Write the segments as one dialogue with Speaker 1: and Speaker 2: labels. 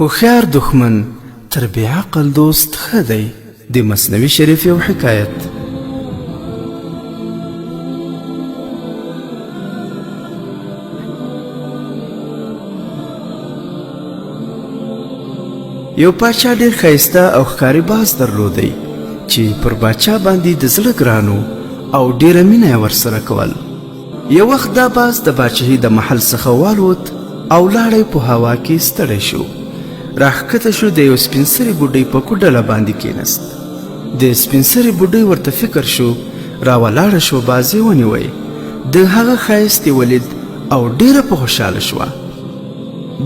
Speaker 1: هوښیار دښمن تربې عقل دوست ښه دی. د مثنوی شریف یو حکایت. یو پاچا ډیر ښایسته او ښکاري باز درلودی چې پر باچا باندې د زړه ګرانو او ډیره مینه یې ورسره کول. یو وخت دا باز د باچاهي د محل څخه والوت او لاړی په هوا کې ستړی شو. راښکته شو، د یو سپین سرې بوډۍ په کوډله باندې کېنست. د سپین سرې بوډۍ ورته فکر شو، راولاړه شو، باز یې ونیوی. د هغه ښایست یې ولید او ډیره په خوشحاله شوه.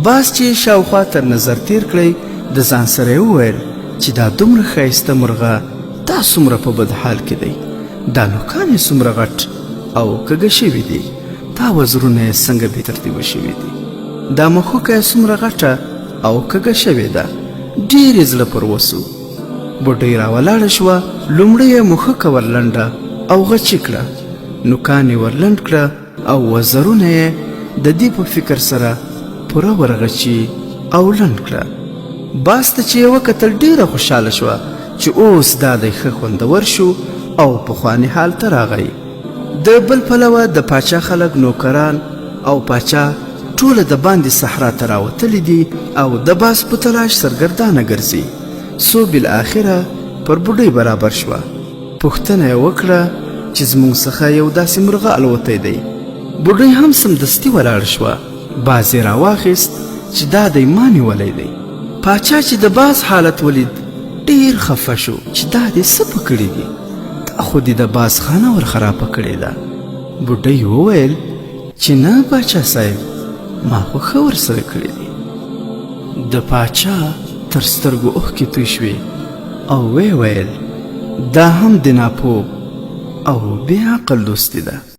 Speaker 1: باز چې شاوخوا تر نظر تیر کړی، د ځان سره یې وویل چې دا دومره ښایسته مرغه دا څومره په بد حال کې دی. دا نوکان یې څومره غټ او کږه شوي دي، دا وزرونه یې څنګه بې ترتیبه شوي دي، دا مښوکه یې څومره غټه او کږه شوې ده، ډېر یې زړه پر وسو. بوډۍ راولاړه شوه، لومړی یې مښوکه ورلنډه او غچې کړه، نوکان یې ورلنډ کړه او وزرونه یې د دې په فکر سره پوره ورغچي او لنډ کړه. باز ته چې یې وکتل ډېره خوشحاله شوه چې اوس دا دی ښه خوندور شو او پخواني حال ته راغی. د بل پلوه د پاچا خلک، نوکران او پاچا ټوله د باندې صحرا ته راوتلي دي او د باز په تلاش سرګردانه ګرځي. څو بالاخره پر بوډۍ برابر شوه. پوښتنه یې وکړه چې زموږ څخه یو داسې مرغه الوتی دی. بوډۍ هم سمدستي ولاړه شوه. باز یې راواخیست چې دا دی ما نیولی دی. پاچا چې د باز حالت ولید ډېر خفه شو چې دا دې څه په کړي دي، دا خو دې د باز خانه ورخرابه کړې ده. بوډۍ وویل چې نه باچا صاحب، ما خو ښه ورسره کړي دي. د پاچا تر سترګو اوښکې توی شوې او ویې ویل دا هم د ناپوه او بې عقل دوستي ده.